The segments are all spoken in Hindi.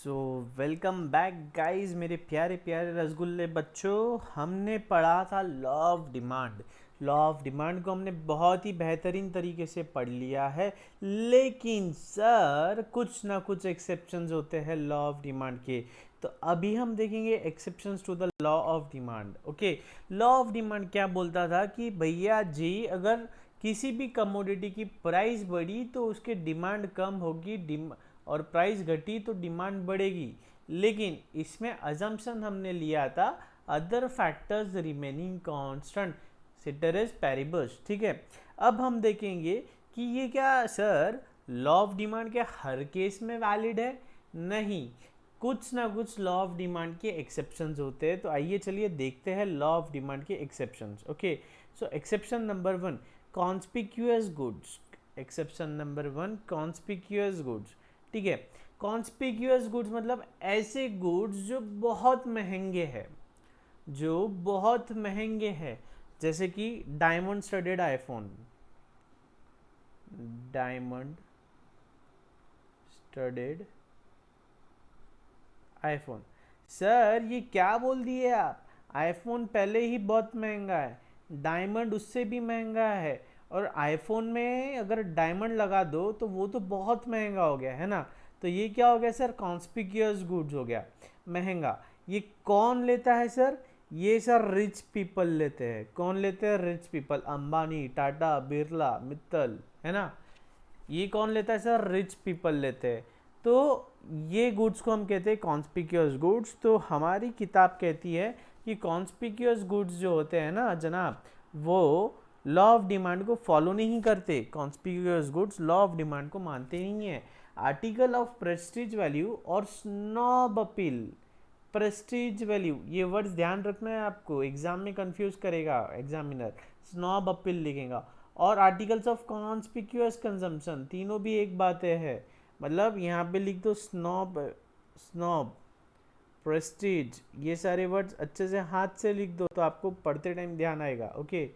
सो वेलकम बैक गाइस, मेरे प्यारे प्यारे रसगुल्ले बच्चों। हमने पढ़ा था law of demand. Law of demand को हमने बहुत ही बेहतरीन तरीके से पढ़ लिया है। लेकिन सर कुछ ना कुछ एक्सेप्शंस होते हैं लॉ ऑफ डिमांड के। तो अभी हम देखेंगे exceptions to the law of demand. Okay, law of demand क्या बोलता था कि भैया जी, अगर किसी भी कमोडिटी की प्राइस बढ़ी तो उसकी डिमांड कम होगी, और प्राइस घटी तो डिमांड बढ़ेगी। लेकिन इसमें अजम्पशन हमने लिया था other factors remaining constant, citrus paribus. ठीक है, अब हम देखेंगे कि ये क्या सर लॉ ऑफ डिमांड के हर केस में वैलिड है? नहीं, कुछ ना कुछ लॉ ऑफ डिमांड के एक्सेप्शंस होते हैं। तो आइए चलिए देखते हैं लॉ ऑफ डिमांड के exceptions. Okay, so exception number 1, conspicuous goods. Exception number 1, conspicuous goods. ठीक है, कॉन्स्पिक्यूअस गुड्स मतलब ऐसे गुड्स जो बहुत महंगे हैं, जो बहुत महंगे हैं। जैसे कि diamond studded iPhone, diamond studded iPhone. Sir ये क्या बोल दिए आप? आईफोन पहले ही बहुत महंगा है, डायमंड उससे भी महंगा है, और आईफोन में अगर डायमंड लगा दो तो वो तो बहुत महंगा हो गया है ना। तो ये क्या हो गया सर? कॉन्स्पिक्यूअस गुड्स हो गया, महंगा। ये कौन लेता है सर? ये सर रिच पीपल लेते हैं। कौन लेते हैं? रिच पीपल, अंबानी, टाटा, बिरला, मित्तल, है ना। ये कौन लेता है सर? रिच पीपल लेते हैं। तो ये गुड्स को हम कहते हैं कॉन्स्पिक्यूअस गुड्स। तो हमारी किताब कहती है कि कॉन्स्पिक्यूअस गुड्स जो होते हैं ना जनाब, वो लॉ ऑफ डिमांड को फॉलो नहीं करते। Conspicuous goods law of demand को मानते नहीं है। आर्टिकल ऑफ प्रेस्टीज वैल्यू और स्नॉब अपील। प्रेस्टीज वैल्यू, ये वर्ड्स ध्यान रखना है आपको, एग्जाम में कंफ्यूज करेगा एग्जामिनर, स्नॉब अपील लिखेगा। और आर्टिकल्स ऑफ कॉन्स्पिक्यूअस कंजम्पशन, तीनों भी एक बात है। मतलब यहाँ पे लिख दो स्नॉब, स्नॉब, प्रेस्टीज, ये सारे वर्ड्स अच्छे से हाथ से लिख दो तो आपको पढ़ते टाइम ध्यान आएगा। Okay,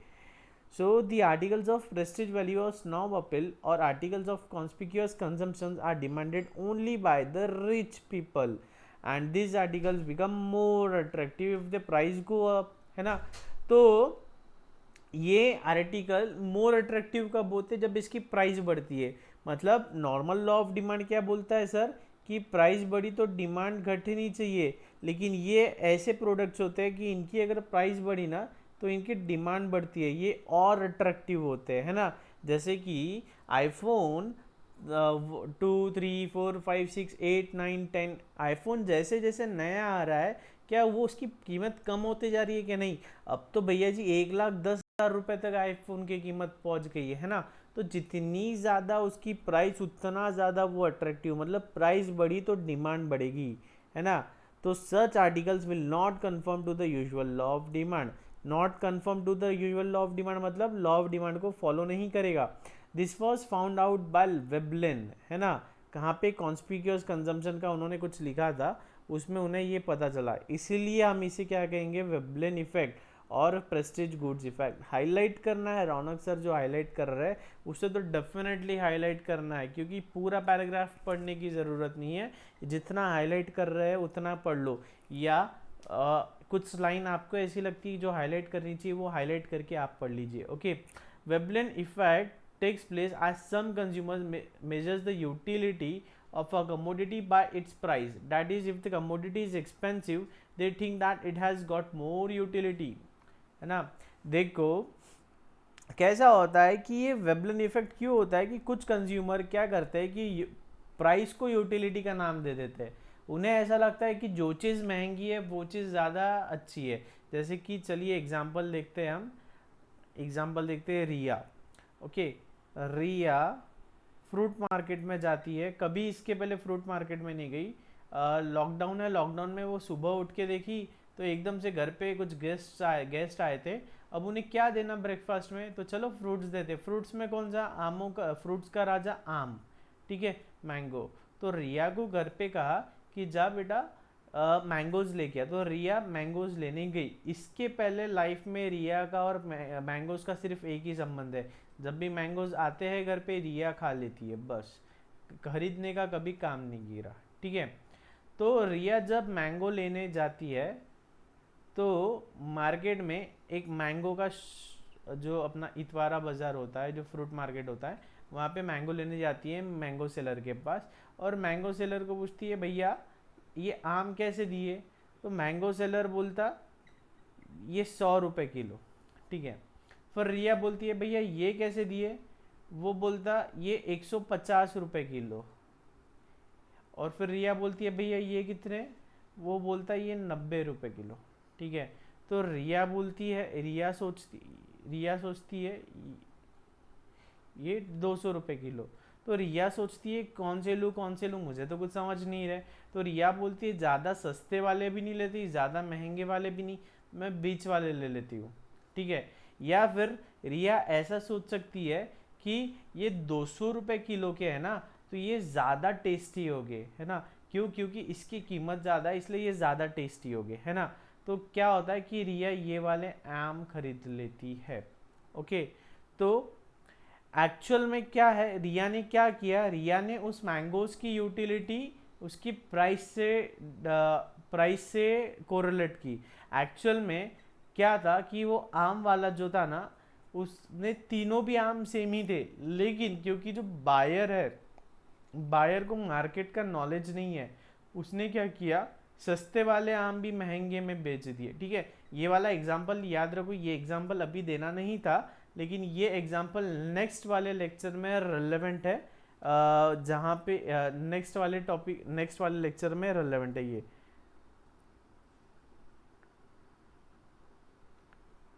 so the articles of prestige value और स्नॉब अपील और articles of conspicuous consumption are demanded only by the rich people, and this articles become more attractive if the price go up, है ना। तो ये आर्टिकल मोर अट्रैक्टिव कब होते? जब इसकी प्राइस बढ़ती है। मतलब नॉर्मल लॉ ऑफ डिमांड क्या बोलता है सर? कि प्राइस बढ़ी तो डिमांड घटनी चाहिए। लेकिन ये ऐसे प्रोडक्ट्स होते हैं कि इनकी अगर प्राइस बढ़ी ना तो इनकी डिमांड बढ़ती है, ये और अट्रैक्टिव होते हैं, है ना। जैसे कि आईफोन 2 3 4 5 6 8 9 10, आईफोन जैसे जैसे नया आ रहा है, क्या वो उसकी कीमत कम होते जा रही है कि नहीं? अब तो भैया जी 1,10,000 रुपए तक आईफोन की कीमत पहुंच गई है ना। तो जितनी ज़्यादा उसकी प्राइस उतना ज़्यादा वो अट्रैक्टिव, मतलब प्राइस बढ़ी तो डिमांड बढ़ेगी, है ना। तो such articles will not confirm to the usual law of demand. Not confirm to the usual law of demand मतलब लॉ ऑफ डिमांड को फॉलो नहीं करेगा। This was found out by Veblen, है ना। कहाँ पे? कॉन्स्पिक्यूअस कंजम्पशन का उन्होंने कुछ लिखा था, उसमें उन्हें ये पता चला, इसीलिए हम इसे क्या कहेंगे? वेबलिन इफेक्ट और प्रेस्टीज गुड्स इफेक्ट। हाईलाइट करना है रौनक सर, जो हाईलाइट कर रहे हैं उसे तो डेफिनेटली हाईलाइट करना है, क्योंकि पूरा पैराग्राफ पढ़ने की ज़रूरत नहीं है, जितना हाईलाइट कर रहे हैं उतना पढ़ लो। या कुछ लाइन आपको ऐसी लगती है जो हाईलाइट करनी चाहिए, वो हाईलाइट करके आप पढ़ लीजिए। Okay, Veblen effect takes place as some consumers measures the utility of a commodity by its price. That is, if the commodity is expensive, they think that it has got more utility, है ना। देखो कैसा होता है कि ये वेबलिन इफेक्ट क्यों होता है कि कुछ कंज्यूमर क्या करते हैं कि प्राइस को यूटिलिटी का नाम दे देते हैं। उन्हें ऐसा लगता है कि जो चीज़ महंगी है वो चीज़ ज़्यादा अच्छी है। जैसे कि चलिए एग्जांपल देखते हैं हम, एग्जांपल देखते हैं रिया। ओके, रिया फ्रूट मार्केट में जाती है, कभी इसके पहले फ्रूट मार्केट में नहीं गई। लॉकडाउन है, लॉकडाउन में वो सुबह उठ के देखी तो एकदम से घर पे कुछ गेस्ट आए थे। अब उन्हें क्या देना ब्रेकफास्ट में? तो चलो फ्रूट्स देते। फ्रूट्स में कौन सा? आमों का, फ्रूट्स का राजा आम, ठीक है, मैंगो। तो रिया को घर पे कहा कि जा बेटा मैंगोज लेके आ। तो रिया मैंगोज लेने गई। इसके पहले लाइफ में रिया का और मैंगोज का सिर्फ एक ही संबंध है, जब भी मैंगोज आते हैं घर पे रिया खा लेती है, बस खरीदने का कभी काम नहीं गिरा, ठीक है। तो रिया जब मैंगो लेने जाती है तो मार्केट में एक मैंगो का जो अपना इतवारा बाजार होता है, जो फ्रूट मार्केट होता है, वहाँ पे मैंगो लेने जाती है मैंगो सेलर के पास। और मैंगो सेलर को पूछती है, भैया ये आम कैसे दिए? तो मैंगो सेलर बोलता, ये 100 रुपये किलो। ठीक है। फिर रिया बोलती है, भैया ये कैसे दिए? वो बोलता, ये 150 रुपये किलो। और फिर रिया बोलती है, भैया ये कितने? वो बोलता है, ये 90 रुपये किलो। ठीक है। तो रिया सोचती है ये 200 रुपये किलो। तो रिया सोचती है कौन से लूँ, मुझे तो कुछ समझ नहीं रहे। तो रिया बोलती है, ज़्यादा सस्ते वाले भी नहीं लेती, ज़्यादा महंगे वाले भी नहीं, मैं बीच वाले ले लेती हूँ। ठीक है। या फिर रिया ऐसा सोच सकती है कि ये 200 रुपये किलो के है ना, तो ये ज़्यादा टेस्टी हो गए, है ना। क्यों? क्योंकि इसकी कीमत ज़्यादा है, इसलिए ये ज़्यादा टेस्टी हो गए, है ना। तो क्या होता है कि रिया ये वाले आम खरीद लेती है। ओके। तो एक्चुअल में क्या है, रिया ने क्या किया, रिया ने उस मैंगोज की यूटिलिटी उसकी प्राइस से कोरिलेट की। एक्चुअल में क्या था कि वो आम वाला जो था ना, उसने तीनों भी आम सेम ही थे, लेकिन क्योंकि जो बायर है, बायर को मार्केट का नॉलेज नहीं है, उसने क्या किया, सस्ते वाले आम भी महंगे में बेच दिए। ठीक है। ये वाला एग्जाम्पल याद रखो, ये एग्जाम्पल अभी देना नहीं था, लेकिन ये एग्जाम्पल नेक्स्ट वाले लेक्चर में रेलेवेंट है। जहाँ पे नेक्स्ट वाले लेक्चर में रेलेवेंट है। ये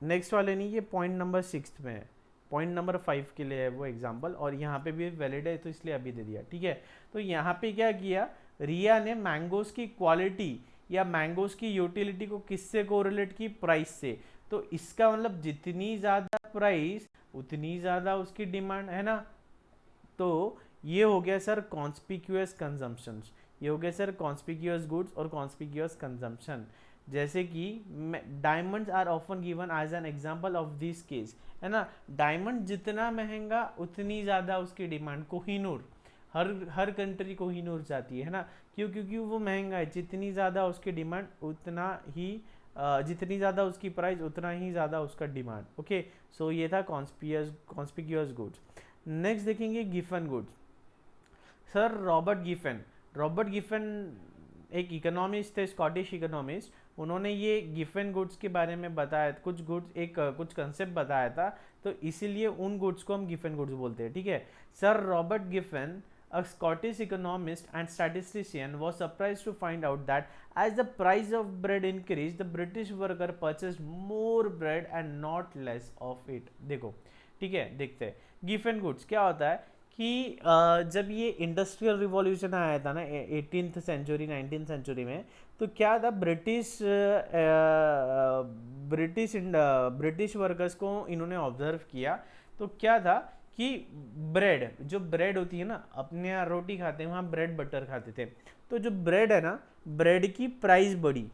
नेक्स्ट वाले नहीं, ये पॉइंट नंबर 6 में है, पॉइंट नंबर 5 के लिए है वो एग्जाम्पल, और यहाँ पे भी वैलिड है, तो इसलिए अभी दे दिया। ठीक है। तो यहाँ पे क्या किया, रिया ने मैंगोज की क्वालिटी या मैंगोज की यूटिलिटी को किससे कोरिलेट की? प्राइस से। तो इसका मतलब जितनी ज़्यादा प्राइस उतनी ज़्यादा उसकी डिमांड, है ना। तो ये हो गया सर कॉन्स्पिक्यूअस कंजम्पशन, ये हो गया सर कॉन्स्पिक्यूअस गुड्स और कॉन्स्पिक्यूअस कंजम्पशन। जैसे कि diamonds are often given as an example of this case, है ना। डायमंड जितना महंगा उतनी ज़्यादा उसकी डिमांड। कोहिनूर, हर कंट्री कोहिनूर जाती है ना। क्यों? क्योंकि वो महंगा है, जितनी ज़्यादा उसकी डिमांड उतना ही जितनी ज़्यादा उसकी प्राइस उतना ही ज़्यादा उसका डिमांड। ओके। सो ये था कॉन्स्पिक्यूअस गुड्स। नेक्स्ट देखेंगे Giffen goods. Sir Robert Giffen एक इकोनॉमिस्ट थे, स्कॉटिश इकोनॉमिस्ट। उन्होंने ये गिफन गुड्स के बारे में बताया, कुछ कंसेप्ट बताया था, तो इसीलिए उन गुड्स को हम गिफन गुड्स बोलते हैं। ठीक है। Sir Robert Giffen, a Scottish economist and statistician, was surprised to find out that as the price of bread increased, the British worker purchased more bread and not less of it. देखो, ठीक है, देखते हैं गिफन गुड्स क्या होता है कि जब ये इंडस्ट्रियल रिवॉल्यूशन आया था ना 18th सेंचुरी 19th सेंचुरी में, तो क्या था, ब्रिटिश वर्कर्स को इन्होंने ऑब्जर्व किया। तो क्या था कि जो ब्रेड होती है ना, अपने यहाँ रोटी खाते हैं, वहाँ ब्रेड बटर खाते थे। तो जो ब्रेड है ना, ब्रेड की प्राइस बढ़ी,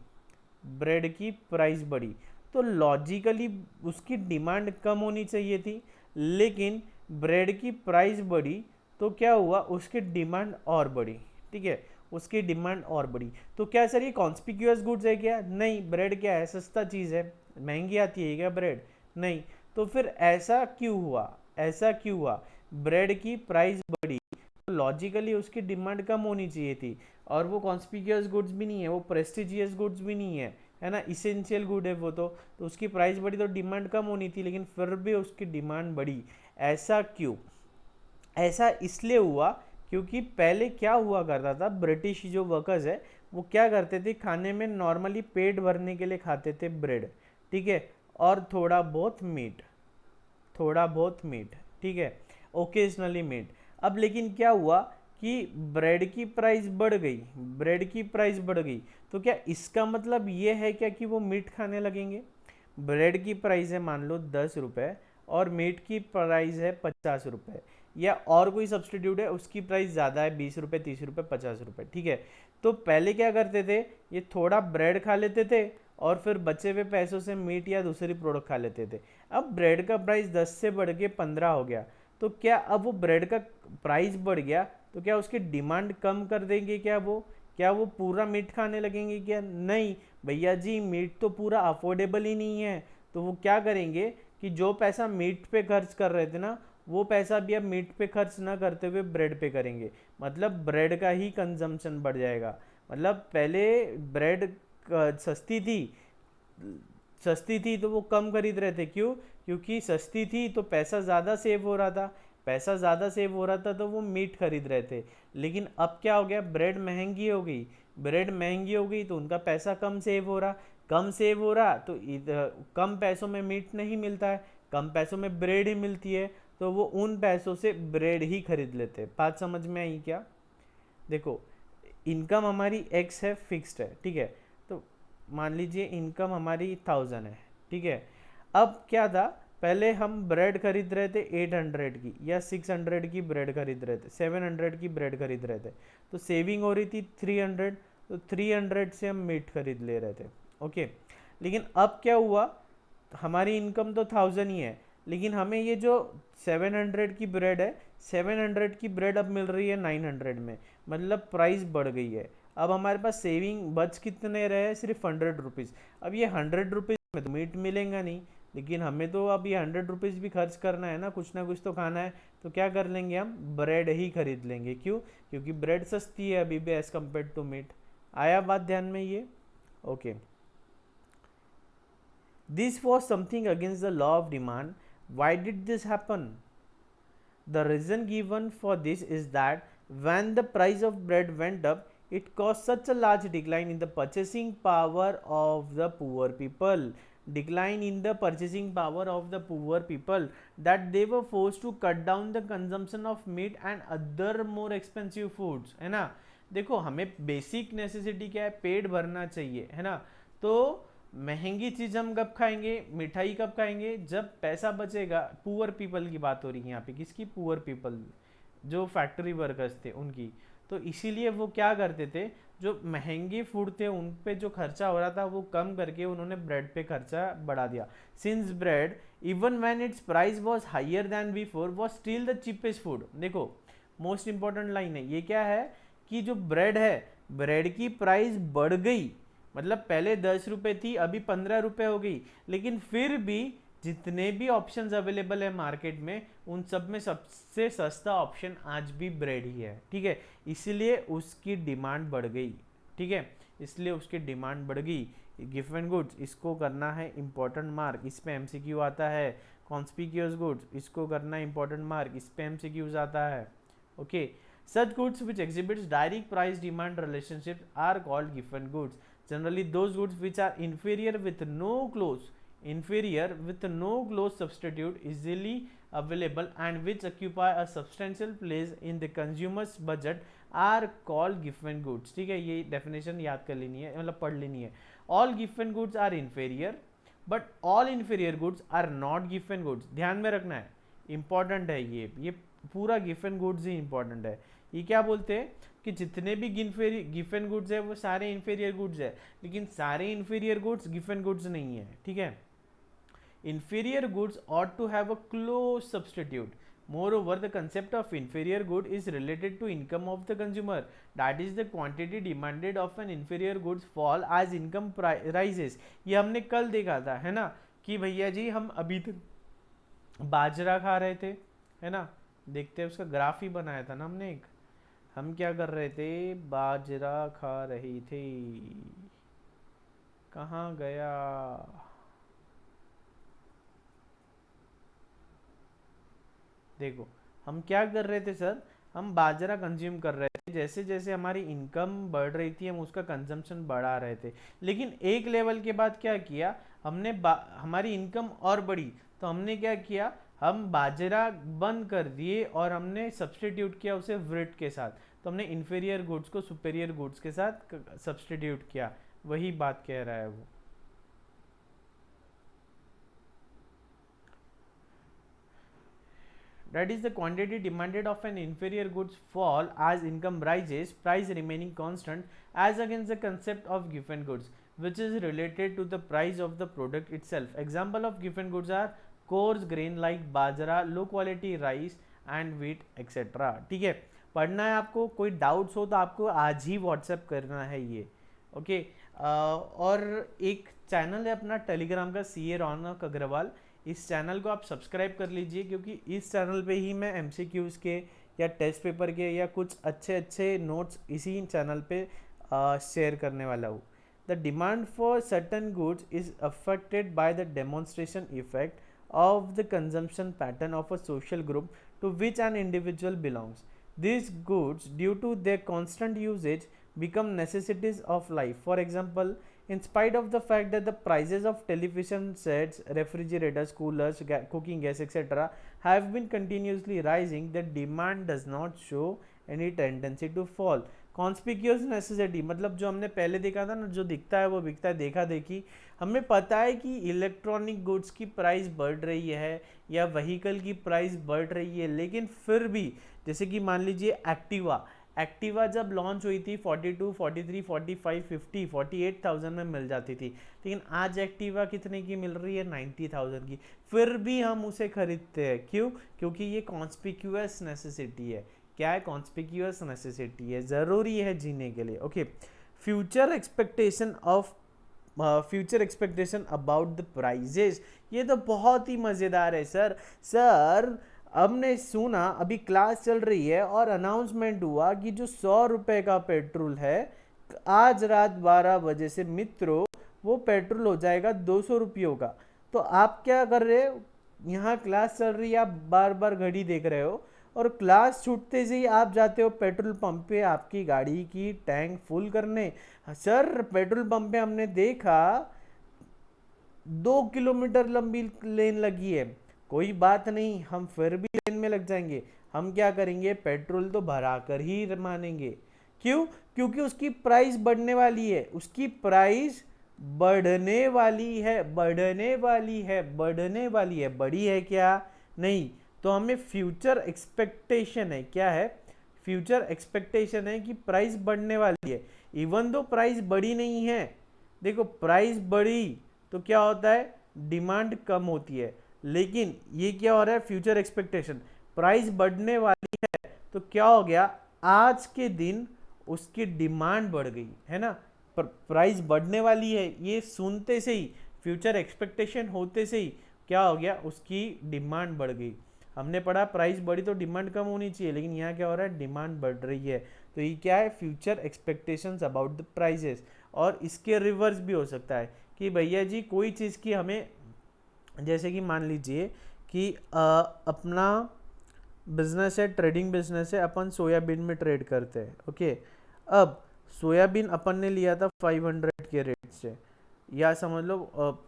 तो लॉजिकली उसकी डिमांड कम होनी चाहिए थी, लेकिन ब्रेड की प्राइस बढ़ी तो क्या हुआ, उसकी डिमांड और बढ़ी। ठीक है। उसकी डिमांड और बढ़ी, तो क्या सर ये कॉन्स्पिक्यूअस गुड्स है क्या? नहीं, ब्रेड क्या है, सस्ता चीज़ है, महंगी आती है क्या ब्रेड? नहीं। तो फिर ऐसा क्यों हुआ? ब्रेड की प्राइस बढ़ी तो लॉजिकली उसकी डिमांड कम होनी चाहिए थी, और वो कॉन्स्पिक्यूअस गुड्स भी नहीं है, वो प्रेस्टिजियस गुड्स भी नहीं है ना, इसेंशियल गुड है वो। तो उसकी प्राइस बढ़ी तो डिमांड कम होनी थी, लेकिन फिर भी उसकी डिमांड बढ़ी। ऐसा क्यों? ऐसा इसलिए हुआ क्योंकि पहले क्या हुआ करता था, ब्रिटिश जो वर्कर्स है वो क्या करते थे, खाने में नॉर्मली पेट भरने के लिए खाते थे ब्रेड। ठीक है। और थोड़ा बहुत मीट। ठीक है। Occasionally meat. अब लेकिन क्या हुआ कि ब्रेड की प्राइस बढ़ गई, तो क्या इसका मतलब ये है क्या कि वो मीट खाने लगेंगे? ब्रेड की प्राइस है मान लो 10 रुपये, और मीट की प्राइस है 50 रुपये, या और कोई सब्सटीट्यूट है उसकी प्राइस ज़्यादा है, 20 रुपये, 30 रुपये, 50 रुपये। ठीक है। तो पहले क्या करते थे, ये थोड़ा ब्रेड खा लेते थे और फिर बचे हुए पैसों से मीट या दूसरी प्रोडक्ट खा लेते थे। अब ब्रेड का प्राइस 10 से बढ़ के 15 हो गया, तो क्या अब वो ब्रेड का प्राइस बढ़ गया तो क्या उसकी डिमांड कम कर देंगे क्या वो, क्या वो पूरा मीट खाने लगेंगे क्या? नहीं भैया जी, मीट तो पूरा अफोर्डेबल ही नहीं है। तो वो क्या करेंगे कि जो पैसा मीट पे खर्च कर रहे थे ना, वो पैसा भी अब मीट पे खर्च ना करते हुए ब्रेड पे करेंगे। मतलब ब्रेड का ही कंजम्पशन बढ़ जाएगा। मतलब पहले ब्रेड सस्ती थी, सस्ती थी तो वो कम खरीद रहे थे। क्यों? क्योंकि सस्ती थी तो पैसा ज़्यादा सेव हो रहा था, पैसा ज़्यादा सेव हो रहा था तो वो मीट खरीद रहे थे। लेकिन अब क्या हो गया, ब्रेड महंगी हो गई, ब्रेड महंगी हो गई तो उनका पैसा कम सेव हो रहा, कम सेव हो रहा तो कम पैसों में मीट नहीं मिलता है, कम पैसों में ब्रेड ही मिलती है, तो वो उन पैसों से ब्रेड ही खरीद लेते। बात समझ में आई क्या? देखो, इनकम हमारी एक्स है, फिक्स्ड है, ठीक है। तो मान लीजिए इनकम हमारी 1000 है, ठीक है। अब क्या था, पहले हम ब्रेड खरीद रहे थे 800 की या 600 की ब्रेड खरीद रहे थे, 700 की ब्रेड खरीद रहे थे, तो सेविंग हो रही थी 300, तो 300 से हम मीट खरीद ले रहे थे। ओके, लेकिन अब क्या हुआ, हमारी इनकम तो 1000 ही है, लेकिन हमें ये जो 700 की ब्रेड है, 700 की ब्रेड अब मिल रही है 900 में, मतलब प्राइस बढ़ गई है। अब हमारे पास सेविंग बच कितने रहे, सिर्फ 100 रुपीज़। अब ये 100 रुपीज़ में तो मीट मिलेगा नहीं, लेकिन हमें तो अब ये 100 रुपीज़ भी खर्च करना है ना कुछ तो खाना है। तो क्या कर लेंगे, हम ब्रेड ही खरीद लेंगे। क्यों? क्योंकि ब्रेड सस्ती है अभी भी एज कम्पेयर टू मीट। आया बात ध्यान में ये? Okay, this was something against the law of demand. Why did this happen? The reason given for this is that when the price of bread went up, it caused such a large decline in the purchasing power of the poor people. Decline in the purchasing power of the poor people, that they were forced to cut down the consumption of meat and other more expensive foods, है ना। देखो, हमें बेसिक नेसेसिटी क्या है, पेट भरना चाहिए, है ना। तो महंगी चीज हम कब खाएंगे, मिठाई कब खाएंगे, जब पैसा बचेगा। पुअर पीपल की बात हो रही है यहाँ पे, किसकी? पुअर पीपल, जो फैक्ट्री वर्कर्स थे उनकी। तो इसीलिए वो क्या करते थे, जो महंगे फूड थे उन पे जो खर्चा हो रहा था वो कम करके उन्होंने ब्रेड पे खर्चा बढ़ा दिया। Since bread even when its price was higher than before was still the cheapest food. देखो, मोस्ट इंपॉर्टेंट लाइन है ये, क्या है कि जो ब्रेड है, ब्रेड की प्राइस बढ़ गई, मतलब पहले 10 रुपए थी अभी 15 रुपए हो गई, लेकिन फिर भी जितने भी ऑप्शंस अवेलेबल है मार्केट में, उन सब में सबसे सस्ता ऑप्शन आज भी ब्रेड ही है, ठीक है। इसलिए उसकी डिमांड बढ़ गई, ठीक है, इसलिए उसकी डिमांड बढ़ गई। गिवन गुड्स, इसको करना है इंपॉर्टेंट मार्क, इस पे एमसीक्यू आता है। कॉन्स्पिक्यूअस गुड्स, इसको करना है इंपॉर्टेंट मार्क, इस पे एमसीक्यूज आता है। Okay, such goods which exhibits direct price demand relationships are called given goods. Generally those goods which are inferior with no close substitute easily available and which occupy a substantial place in the consumer's budget are called given goods। ठीक है, ये definition याद कर लेनी है, मतलब पढ़ लेनी है। all given goods are inferior but all inferior goods are not given goods। ध्यान में रखना है, इंपॉर्टेंट है ये पूरा गिफन गुड्स ही इंपॉर्टेंट है। ये क्या बोलते हैं कि जितने भी गिफन गुड्स है वो सारे इंफीरियर गुड्स है, लेकिन सारे इंफीरियर गुड्स गिफन गुड्स नहीं है, ठीक है। Inferior goods ought to have a close substitute. Moreover, the concept of inferior good is related to income of the consumer. That is, the quantity demanded of an inferior goods fall as income rises। ये हमने कल देखा था, है ना, कि भैया जी हम अभी तक बाजरा खा रहे थे, है ना, देखते हैं, उसका ग्राफ ही बनाया था ना हमने एक। हम क्या कर रहे थे, बाजरा खा रही थी, कहाँ गया, देखो हम क्या कर रहे थे सर, हम बाजरा कंज्यूम कर रहे थे, जैसे जैसे हमारी इनकम बढ़ रही थी हम उसका कंजम्पशन बढ़ा रहे थे। लेकिन एक लेवल के बाद क्या किया हमने, हमारी इनकम और बढ़ी, तो हमने क्या किया, हम बाजरा बंद कर दिए और हमने सब्सटीट्यूट किया उसे व्रिट के साथ। तो हमने इन्फीरियर गुड्स को सुपेरियर गुड्स के साथ सब्सटीट्यूट किया, वही बात कह रहा है वो। That is, the quantity demanded of an inferior goods fall as income rises, price remaining constant as against the concept of given goods, which is related to the price of the product itself. Example of given goods are coarse grain like bajra, low quality rice and wheat, etc. ठीक है, पढ़ना है आपको, कोई डाउट्स हो तो आपको आज ही व्हाट्सएप करना है ये। ओके। और एक चैनल है अपना टेलीग्राम का, CA रौनक अग्रवाल। इस चैनल को आप सब्सक्राइब कर लीजिए, क्योंकि इस चैनल पे ही मैं MCQs के या टेस्ट पेपर के या कुछ अच्छे अच्छे नोट्स इसी चैनल पे शेयर करने वाला हूँ। The demand for certain goods is affected by the demonstration effect of the consumption pattern of a social group to which an individual belongs. These goods, due to their constant usage, become necessities of life. For example, in spite of the fact that the prices of television sets, refrigerators, coolers, cooking gas, etc. have been continuously rising, the demand does not show any tendency to fall. Conspicuous necessity मतलब जो हमने पहले देखा था ना, जो दिखता है वो बिकता है, देखा देखी। हमें पता है कि इलेक्ट्रॉनिक गुड्स की प्राइस बढ़ रही है या व्हीकल की प्राइस बढ़ रही है, लेकिन फिर भी जैसे कि मान लीजिए एक्टिवा जब लॉन्च हुई थी 42, 43, 45, 50, 48,000 में मिल जाती थी, लेकिन आज एक्टिवा कितने की मिल रही है? 90,000 की। फिर भी हम उसे खरीदते हैं, क्यों? क्योंकि ये कॉन्स्पिक्यूअस नेसेसिटी है। क्या है? कॉन्स्पिक्यूअस नेसेसिटी है, ज़रूरी है जीने के लिए। Okay. Future expectation about the prices, ये तो बहुत ही मज़ेदार है सर। हमने सुना, अभी क्लास चल रही है और अनाउंसमेंट हुआ कि जो 100 रुपये का पेट्रोल है, आज रात 12 बजे से मित्रों वो पेट्रोल हो जाएगा 200 रुपयों का। तो आप क्या कर रहे हो? यहाँ क्लास चल रही है, आप बार बार घड़ी देख रहे हो, और क्लास छूटते से ही आप जाते हो पेट्रोल पंप पे आपकी गाड़ी की टैंक फुल करने। सर पेट्रोल पंप पे हमने देखा 2 किलोमीटर लंबी लेन लगी है। कोई बात नहीं, हम फिर भी लेन में लग जाएंगे। हम क्या करेंगे? पेट्रोल तो भरा कर ही मानेंगे। क्यों? क्योंकि उसकी प्राइस बढ़ने वाली है, उसकी प्राइस बढ़ने वाली है, बढ़ने वाली है, बढ़ने वाली है। बढ़ी है क्या? नहीं। तो हमें फ्यूचर एक्सपेक्टेशन है। क्या है? फ्यूचर एक्सपेक्टेशन है कि प्राइस बढ़ने वाली है। इवन दो प्राइस बढ़ी नहीं है, देखो प्राइस बढ़ी तो क्या होता है? डिमांड कम होती है। लेकिन ये क्या हो रहा है? फ्यूचर एक्सपेक्टेशन, प्राइस बढ़ने वाली है तो क्या हो गया? आज के दिन उसकी डिमांड बढ़ गई है ना। प्राइस बढ़ने वाली है, ये सुनते से ही, फ्यूचर एक्सपेक्टेशन होते से ही क्या हो गया? उसकी डिमांड बढ़ गई। हमने पढ़ा प्राइस बढ़ी तो डिमांड कम होनी चाहिए, लेकिन यहाँ क्या हो रहा है? डिमांड बढ़ रही है। तो ये क्या है? Future expectations about the prices. और इसके रिवर्स भी हो सकता है कि भैया जी कोई चीज़ की हमें, जैसे कि मान लीजिए कि अपना बिजनेस है, ट्रेडिंग बिजनेस है, अपन सोयाबीन में ट्रेड करते हैं। ओके। अब सोयाबीन अपन ने लिया था 500 के रेट से, या समझ लो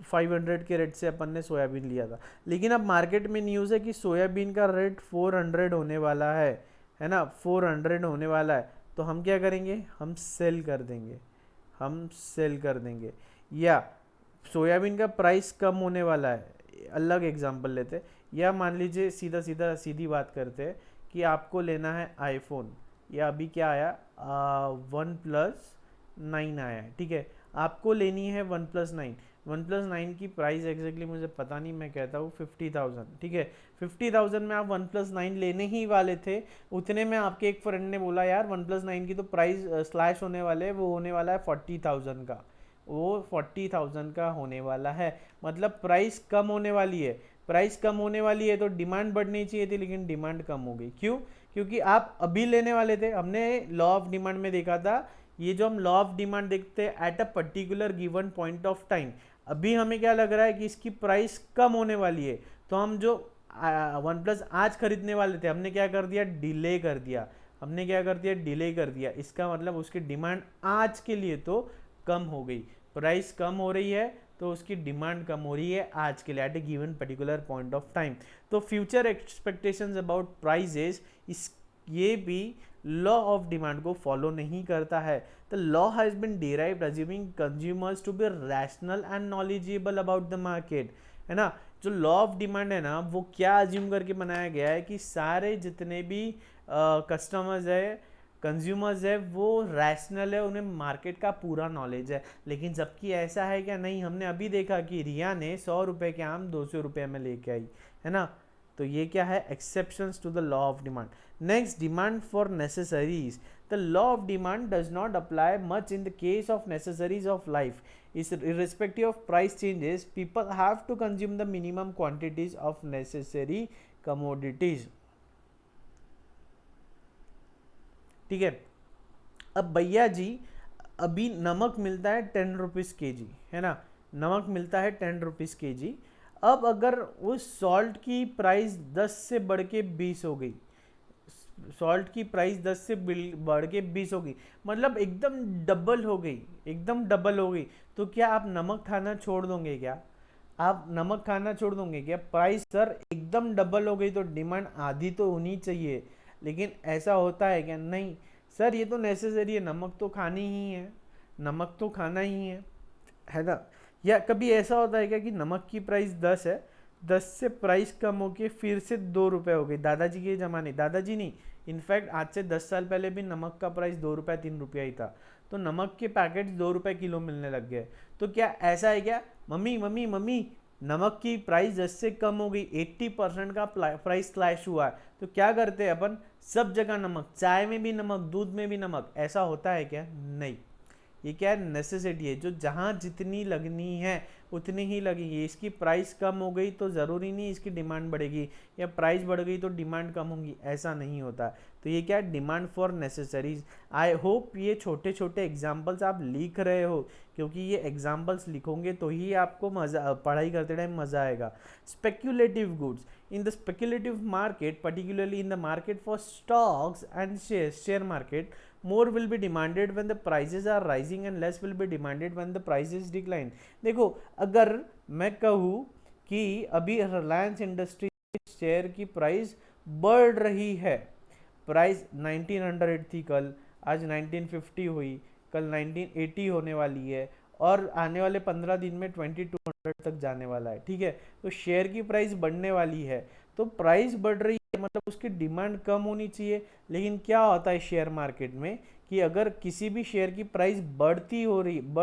500 के रेट से अपन ने सोयाबीन लिया था, लेकिन अब मार्केट में न्यूज़ है कि सोयाबीन का रेट 400 होने वाला है ना, 400 होने वाला है। तो हम क्या करेंगे? हम सेल कर देंगे, हम सेल कर देंगे। या सोयाबीन का प्राइस कम होने वाला है, अलग एग्जांपल लेते हैं। या मान लीजिए सीधी बात करते हैं कि आपको लेना है आईफोन, या अभी क्या आया, OnePlus 9 आया है, ठीक है। आपको लेनी है OnePlus 9 की प्राइस एग्जैक्टली मुझे पता नहीं, मैं कहता हूँ 50,000, ठीक है। 50,000 में आप OnePlus 9 लेने ही वाले थे, उतने में आपके एक फ्रेंड ने बोला यार OnePlus 9 की तो प्राइस स्लैश होने वाले, वो होने वाला है 40,000 का, वो 40,000 का होने वाला है। मतलब प्राइस कम होने वाली है। प्राइस कम होने वाली है तो डिमांड बढ़नी चाहिए थी, लेकिन डिमांड कम हो गई। क्यों? क्योंकि आप अभी लेने वाले थे। हमने लॉ ऑफ डिमांड में देखा था, ये जो हम लॉ ऑफ डिमांड देखते हैं at a particular given point of time, अभी हमें क्या लग रहा है कि इसकी प्राइस कम होने वाली है, तो हम जो OnePlus आज खरीदने वाले थे, हमने क्या कर दिया? डिले कर दिया। हमने क्या कर दिया? डिले कर दिया। इसका मतलब उसकी डिमांड आज के लिए तो कम हो गई। प्राइस कम हो रही है तो उसकी डिमांड कम हो रही है आज के लिए, at a given particular point of time. तो फ्यूचर एक्सपेक्टेशंस अबाउट प्राइजेस, इस ये भी लॉ ऑफ डिमांड को फॉलो नहीं करता है। The law has been derived assuming consumers to be rational and knowledgeable about the market, है ना। जो लॉ ऑफ डिमांड है ना, वो क्या अज्यूम करके बनाया गया है कि सारे जितने भी कस्टमर्स है, कंज्यूमर्स है, वो रैशनल है, उन्हें मार्केट का पूरा नॉलेज है। लेकिन जबकि ऐसा है क्या? नहीं। हमने अभी देखा कि रिया ने 100 रुपये के आम 200 रुपये में लेके आई, है ना। तो ये क्या है, exceptions to the law of demand. Next, demand for necessaries. The law of demand does not apply much in the case of necessaries of life. is irrespective of price changes, people have to consume the minimum quantities of necessary commodities. ठीक है. अब भैया जी अभी नमक मिलता है 10 रुपीज़ के जी, है ना, नमक मिलता है 10 रुपीज़ के जी. अब अगर उस सॉल्ट की प्राइस 10 से बढ़ के 20 हो गई, सॉल्ट की प्राइस 10 से बढ़ के 20 हो गई, मतलब एकदम डबल हो गई, एकदम डबल हो गई, तो क्या आप नमक खाना छोड़ दोगे क्या? आप नमक खाना छोड़ दोगे क्या? प्राइस सर एकदम डबल हो गई तो डिमांड आधी तो होनी चाहिए, लेकिन ऐसा होता है क्या? नहीं सर, ये तो नेसेसरी है, नमक तो खानी ही है, नमक तो खाना ही है ना. या कभी ऐसा होता है क्या कि नमक की प्राइस 10 है, 10 से प्राइस कम होके फिर से 2 रुपये हो गई. दादाजी के ज़माने, दादाजी नहीं, इनफैक्ट आज से 10 साल पहले भी नमक का प्राइस 2 रुपये 3 रुपया ही था, तो नमक के पैकेट्स 2 रुपये किलो मिलने लग गए. तो क्या ऐसा है क्या, मम्मी मम्मी मम्मी नमक की प्राइस 10 से कम हो गई, 80% का प्राइस स्लैश हुआ है, तो क्या करते हैं अपन, सब जगह नमक, चाय में भी नमक, दूध में भी नमक. ऐसा होता है क्या? नहीं. ये क्या है, नेसेसिटी है, जो जहाँ जितनी लगनी है उतनी ही लगेगी. इसकी प्राइस कम हो गई तो ज़रूरी नहीं इसकी डिमांड बढ़ेगी, या प्राइस बढ़ गई तो डिमांड कम होगी, ऐसा नहीं होता. तो ये क्या है, demand for necessaries. I hope ये छोटे छोटे एग्जाम्पल्स आप लिख रहे हो, क्योंकि ये एग्जाम्पल्स लिखोगे तो ही आपको मज़ा, पढ़ाई करते टाइम मज़ा आएगा. Speculative goods. In the speculative market, particularly in the market for stocks and shares, share market, more will be demanded when the prices are rising and less will be demanded when the prices decline. देखो, अगर मैं कहूँ कि अभी रिलायंस इंडस्ट्री शेयर की प्राइस बढ़ रही है, प्राइस 1900 थी कल, आज 1950 हुई, कल 1980 होने वाली है, और आने वाले 15 दिन में 2200 तक जाने वाला है. ठीक है, तो शेयर की प्राइस बढ़ने वाली है, तो प्राइस बढ़ रही है मतलब उसकी डिमांड कम होनी चाहिए. लेकिन क्या होता है शेयर मार्केट में कि अगर किसी भी शेयर की प्राइस बढ़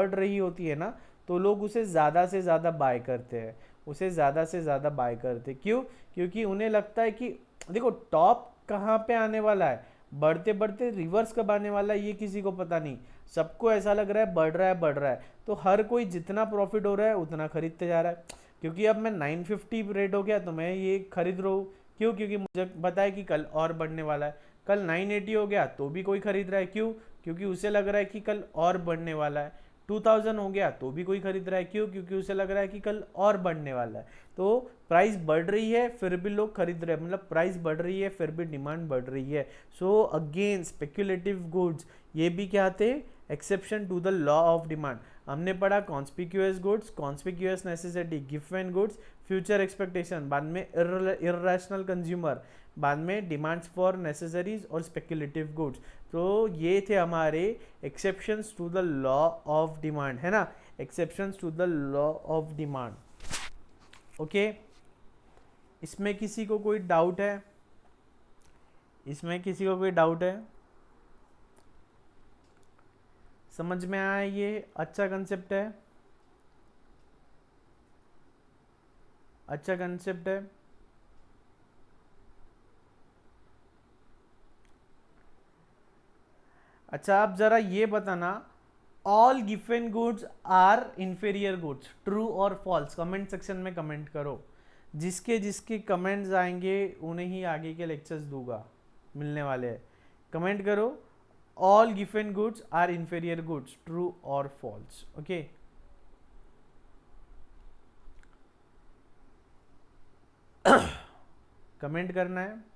रही होती है ना, तो लोग उसे ज़्यादा से ज़्यादा बाय करते हैं, उसे ज़्यादा से ज़्यादा बाय करते हैं. क्यों? क्योंकि उन्हें लगता है कि देखो टॉप कहाँ पे आने वाला है, बढ़ते बढ़ते रिवर्स कब आने वाला है ये किसी को पता नहीं. सबको ऐसा लग रहा है बढ़ रहा है बढ़ रहा है, तो हर कोई जितना प्रॉफिट हो रहा है उतना खरीदते जा रहा है. क्योंकि अब मैं 950 रेट हो गया तो मैं ये खरीद रहा हूँ. क्यों? क्योंकि मुझे पता है कि कल और बढ़ने वाला है. कल 980 हो गया तो भी कोई खरीद रहा है. क्यों? क्योंकि उसे लग रहा है कि कल और बढ़ने वाला है. 2000 हो गया तो भी कोई खरीद रहा है. क्यों? क्योंकि उसे लग रहा है कि कल और बढ़ने वाला है. तो प्राइस बढ़ रही है फिर भी लोग खरीद रहे हैं, मतलब प्राइस बढ़ रही है फिर भी डिमांड बढ़ रही है. सो अगेन स्पेक्यूलेटिव गुड्स ये भी क्या थे, exception to the law of demand. हमने पढ़ा conspicuous goods, conspicuous necessity, given goods, future expectation, बाद में इर्रेशनल कंज्यूमर, बाद में डिमांड्स फॉर नेसेसरीज और स्पेक्यूलेटिव गुड्स. तो ये थे हमारे exceptions to the law of demand, है ना, exceptions to the law of demand. Okay, इसमें किसी को कोई डाउट है? इसमें किसी को कोई डाउट है? समझ में आया? ये अच्छा कंसेप्ट है, अच्छा कंसेप्ट है. अच्छा, आप जरा ये बताना, all given goods are inferior goods, true और फॉल्स? कमेंट सेक्शन में कमेंट करो. जिसके जिसके कमेंट्स आएंगे उन्हें ही आगे के लेक्चर्स दूंगा, मिलने वाले हैं. कमेंट करो, all given goods are inferior goods, true और फॉल्स. ओके, कमेंट करना है.